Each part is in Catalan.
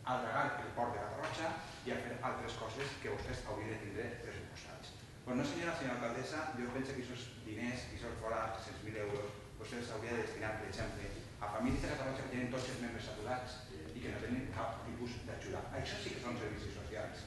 allargar el port de Catarroja i a fer altres coses que vostès haurien de tindre pressupostats. Doncs no, senyora alcaldessa, jo penso que aquests diners, que aquests fora 600.000 euros, vostès s'haurien de destinar, per exemple, a famílies de Catarroja que tenen tots els membres aturats i que no tenen cap tipus d'ajuda. Això sí que són servicis socials.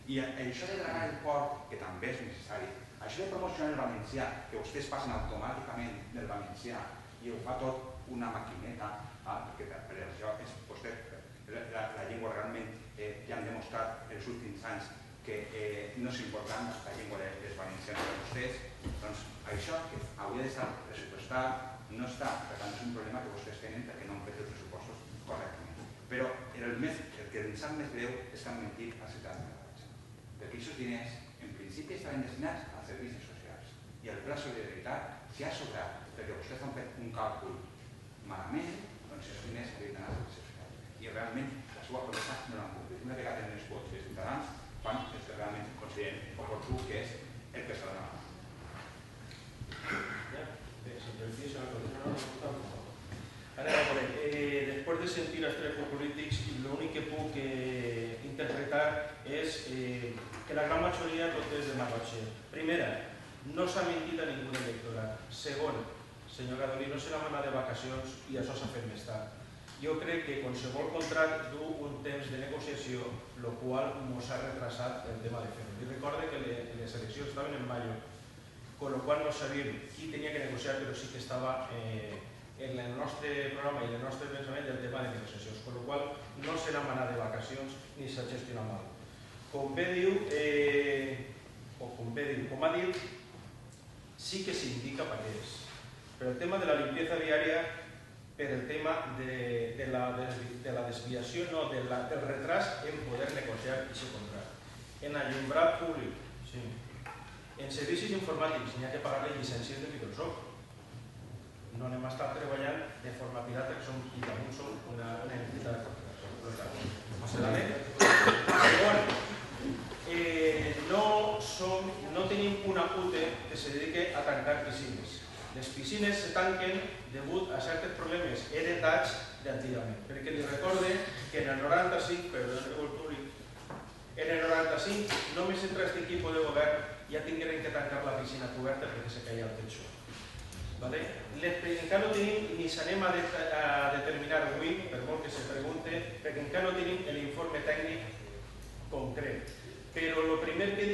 I això de dragar el port, que també és necessari, això de promocionar el valencià, que vostès passen automàticament del valencià i ho fa tot una maquineta, perquè per això la llengua realment ja han demostrat els últims anys que no és important la llengua dels valencians per a vostès, doncs això que hauria d'estar pressupostat no està, per tant és un problema que vostès tenen perquè no han fet els pressupostos correctament. Però el que ens sap més greu és que han mentit als ciutadans de Catarroja, perquè aquests diners en principi estaven destinats als servicis socials i el pla solidaritat si ha sobrat perquè vostès han fet un càlcul malament, doncs els diners havien d'anar als servicis socials i realment la seva promesa no l'han complit. Una vegada tenen els vots dels ciutadans fan el que realment consideren oportú, que és el que s'ha de demanar. Después de sentir a tres polítics, lo único que puc interpretar es que la gran majoria tot és de demagogia. Primera, no s'ha mentit a ningú electorat. Segon, senyor Gadolí, no se n'ha anat de vacacions i això s'ha fet més tard. Jo crec que qualsevol contracte du un temps de negociació, el qual ens ha retrasat el tema de fer-ho. I recorde que les eleccions estaven en mayo, con lo qual no sabíem qui tenia que negociar, però sí que estava en el nostre programa i en el nostre pensament el tema de negociacions, con lo qual no se n'ha anat de vacacions ni s'ha gestionat mal. Com bé diu, com ha dit, sí que s'indica paquets, però el tema de la limpieza diària, per el tema de la desviació, no, del retras en poder negociar aquest contracte. En allumbrat públic, sí. En servicis informàtics n'hi ha que pagar les llicències de Microsoft. No anem a estar treballant de forma pirata, que som i també som una entitat. Segon, no tenim una UTE que se dedique a tancar piscines. Les piscines se tanquen degut a certs problemes heretats d'antigament. Perquè li recorde que en el 95, només entre aquest equip de govern ja tingueren que tancar la piscina coberta perquè se caia el techo. Encara no tenim, ni s'anem a determinar avui, per molt que se pregunte, perquè encara no tenim l'informe tècnic concret. Però el primer que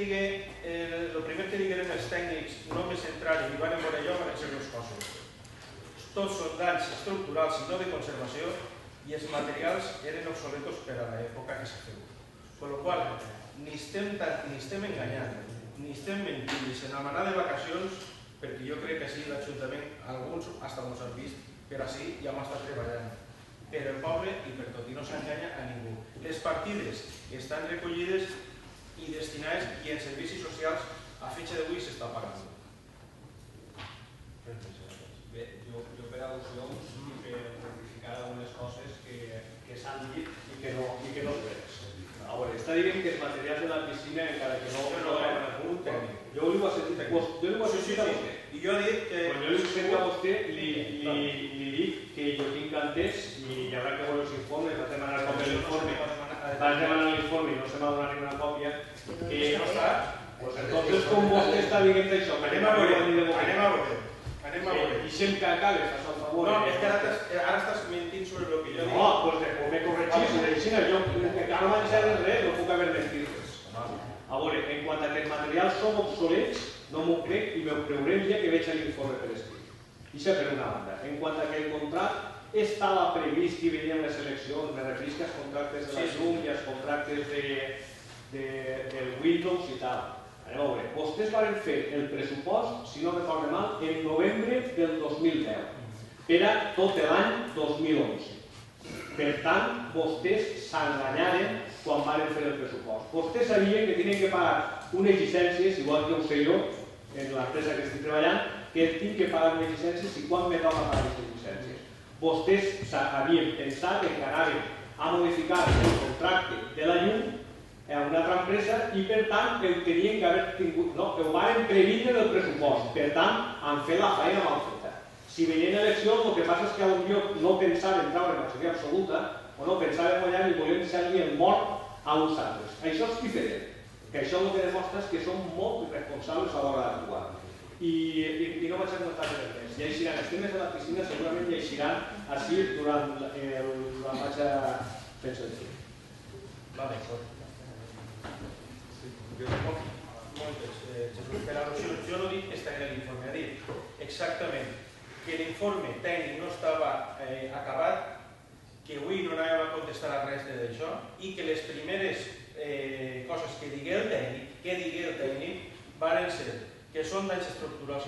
digueren els tècnics només entrar i van veure allò van ser dues coses. Tots són danys estructurals i no de conservació i els materials eren obsoletos per a l'època que s'ha fet. Per la qual cosa, ni estem enganyant, ni estem mentint, ni se n'han anat de vacacions, perquè jo crec que així l'Ajuntament, alguns fins ens han vist, per així ja hem estat treballant per al poble i per tot, i no s'enganya a ningú. Les partides estan recollides i destinades i en servicis socials a fetge d'avui s'està pagant. Bé, jo per al·lusions i per rectificar algunes coses que s'han dit i que no és veres. A veure, està dient que els materials de la piscina encara que no és un tècnic. Jo li ho he sentit a vostè. I jo he dit que... Jo li ho he sentit a vostè i li dic que jo tinc entès i hi haurà que veure els informes, vaig demanar com l'informe. Vaig demanar l'informe i no se m'ha donat ninguna còpia. Entonces, com vostè està dient això? Anem a veure. I sempre acabes, fas el favor. No, és que ara estàs mentint sobre el que jo dic. No, doncs me corregís. Jo encara no m'han dit res, no puc haver mentit res. A veure, en quant a que els materials són obsolets, no m'ho crec i m'ho creuré el dia que veig l'informe per escrit. Això per una banda. En quant a que el contracte estava previst que venien les eleccions, me referís que els contractes de la llum i els contractes del Windows i tal. Anem a veure, vostès van fer el pressupost, si no recordo mal, en novembre del 2010, per a tot l'any 2011. Per tant, vostès s'enganyaren quan van fer el pressupost. Vostès sabien que tenien que pagar unes llicències, igual que ho sé jo, en l'empresa que estic treballant, que tinc que pagar unes llicències i quan me toca pagar aquestes llicències. Vostès havien pensat que anaven a modificar el contracte de la llum a una altra empresa i per tant el tenien que haver tingut, no, que ho van previndre del pressupost, per tant han fet la feina mal feta. Si venien eleccions, el que passa és que potser no pensaven treure majoria absoluta o no pensàvem guanyar i volem deixar el mort a uns altres. Això és diferent, que això el que demostra és que som molt irresponsables a l'hora d'actuar. I no vaig a notar res. Llegiran els temes de la piscina, segurament llegiran així durant la vaig a pensar així. Va bé, moltes, Jesús, per al·lusions. Jo no dic que està en l'informe, ha dit exactament que l'informe tècnic no estava acabat, que avui no anàvem a contestar a res d'això i que les primeres coses que digué el tècnic van ser que són danys estructurals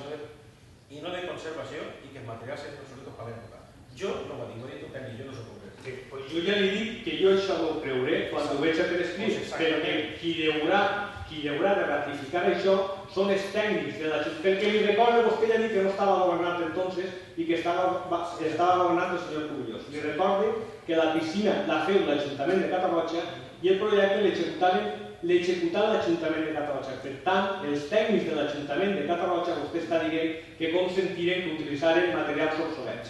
i no de conservació i que el material sempre obsolet per l'època. Jo no ho dic, ho ha dit un tècnic, jo no s'ho puc dir. Jo ja li dic que jo això no ho creuré quan ho veig a per escrit, perquè qui haurà de ratificar això són els tècnics de l'Ajuntament. Perquè li recordo, vostè ja ha dit que no estava governant entonces i que estava governant el senyor Cubillós. Li recordo que la piscina la feu l'Ajuntament de Catarroja i el projecte l'executava l'Ajuntament de Catarroja. Per tant, els tècnics de l'Ajuntament de Catarroja, vostè està dient que consentiren que utilitzaren materials obsolets.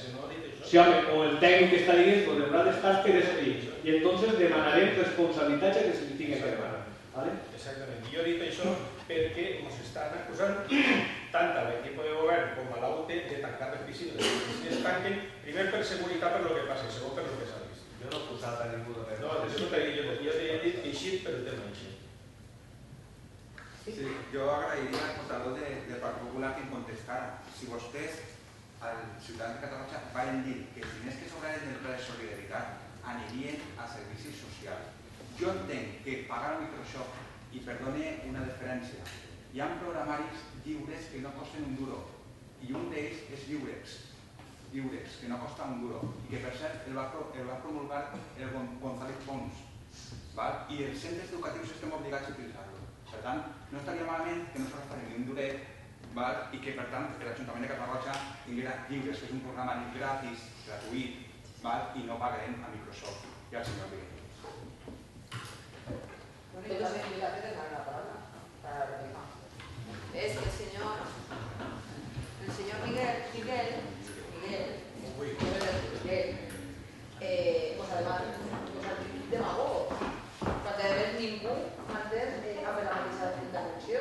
Si home, o el tècnic que està dient, doncs haurà d'estar per escrit. I entonces demanarem responsabilitats que se li tingui que demanar. Exactament. Jo he dit això perquè ens estan acusant tant a l'equip de govern com a l'AUT de tancar les piscines. Les piscines tanquen, primer per seguretat per lo que passa, segon per lo que s'ha vist. Jo no he posat a ningú de res. No, jo he dit que així, però el tema així. Sí, jo agrairia al portador del Partit Popular que em contestara. Si vostès, als ciutadans de Catalunya, van dir que els diners que sobraren del Pla de Solidaritat anirien a servicis socials. Jo entenc que pagar a Microsoft, i perdone una deferència, hi ha programaris lliures que no costen un duro, i un d'ells és Lliurex, que no costa un duro, i que per cert el va promulgar el González Pons, i els centres educatius estem obligats a utilitzar-lo. Per tant, no estaria malament que no se ni un duret i que, per tant, l'Ajuntament de Catarroja tinguera Lliurex, que és un programari gratis, gratuït, i no pagarem a Microsoft i al senyor Miguel. Es que el señor Miguel, pues además, demagogo, cuando de vez ningún antes a la mateixa intervenció.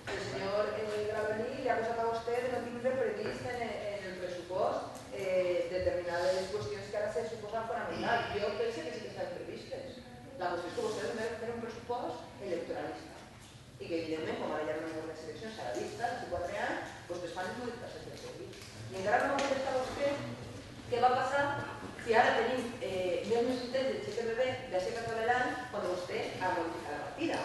El señor Gravení le ha acusat a vostè de no tindre previst en el pressupost determinades qüestions que ara se suposen fonamentals. Jo penso que sí que estan previstes. La qüestió és que vostès tenen un pressupost electoralista i que, evidentment, com ara ja no hi ha unes eleccions a la vista, els 4 anys, vostès fan les modificacions del Covid. I encara no m'ha contestat vostè què va passar si ara tenim més necessitats del xeque bebè d'aixeca tot l'any quan vostè ha modificat la partida.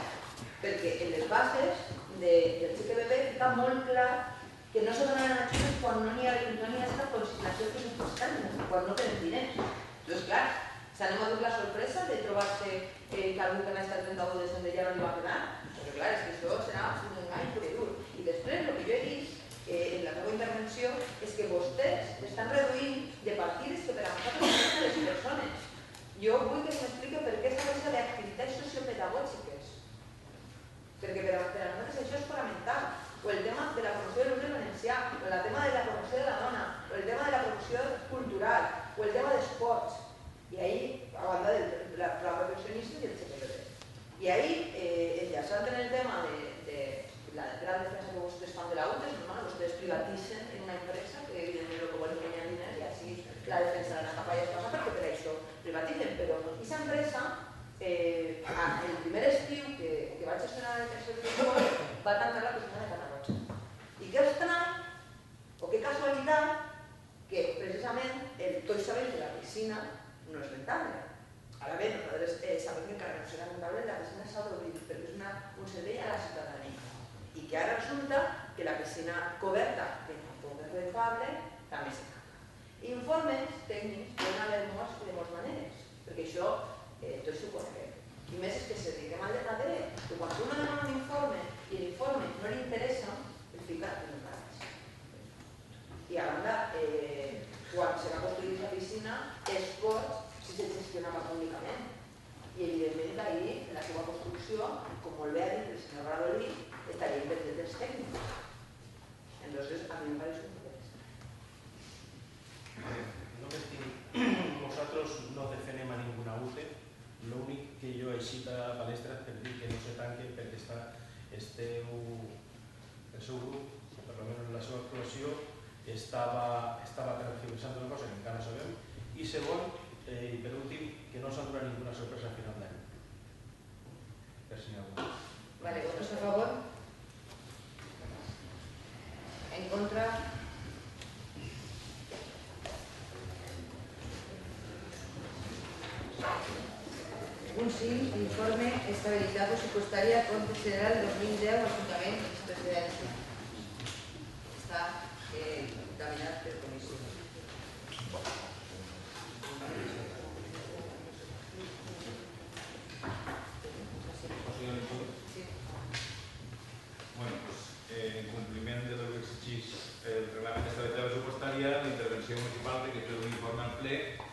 Perquè en les bases del xeque bebè està molt clar que no se donaran ajudes quan no hi ha estat consignació pressupostària, quan no tenen diners. Doncs clar, s'anem a dur la sorpresa de trobar-se que algú que n'ha estat 31 de desembre ja no li va quedar. Però clar, és que això serà un engany pur i dur. I després, el que jo he vist en la meva intervenció és que vostès estan reduint de partides que per a nosaltres les persones. Jo vull que m'expliqui per què s'ha deixat d'activitats sociopedagògiques. Perquè per a nosaltres això és fonamental. O el tema de la promoció de l'ús valencià, o el tema de la promoció de la dona, o el tema de la promoció cultural, o el tema d'esports. I ahí, a banda de la proteccionista i el CPB. I ahí, enllaçant en el tema de la gran defensa que vostès fan de la UTE, és normal, vostès privatitzen en una empresa que evidentment el que volen guanyar diners i així la defensa de la capa ja es passa perquè per això privatitzen. Però aquesta empresa, el primer estiu que vaig gestionar el tercer pressupost, va tancar la piscina de Catarroja. I que estrany, o que casualitat, que precisament tots sabem que la piscina no és rentable. Ara bé, nosaltres sabem que encara no serà rentable la piscina s'ha d'obrir perquè és un servei a la ciutadania. I que ara resulta que la piscina coberta, que tampoc és rentable, també se tanca. Informes tècnics poden haver de moltes maneres, perquè això tots ho coneixem. I més és que se dediquem al darrere, que quan un demana un informe i l'informe no li interessa, el fica en un cas. I a banda, quan se va construir la piscina, els ports sí se gestionava públicament. I evidentment d'ahir, en la seva construcció, com molt bé ha dit el senyor Gravení, estaria pendent dels tècnics. Entonces, a mi me parece un problema. Nosaltres no defenem a ningú ús així de palestra per dir que no se tanquen perquè el seu grup, o per almenys la seva actuació, estava tergiversant una cosa que encara no sabem, i segon, i per últim, que no s'ha donat ninguna sorpresa al final d'any. Per si n'hi ha alguna. Vale, ¿votos a favor? ¿En contra? Un sí, informe estabilitat pressupostària compte general 2010 Ajuntament i Vicepresidència. Està dictaminat per comissió. Bueno, pues en compliment de lo que exigeix el reglament d'estabilitat pressupostària, la intervenció municipal que és un informe al ple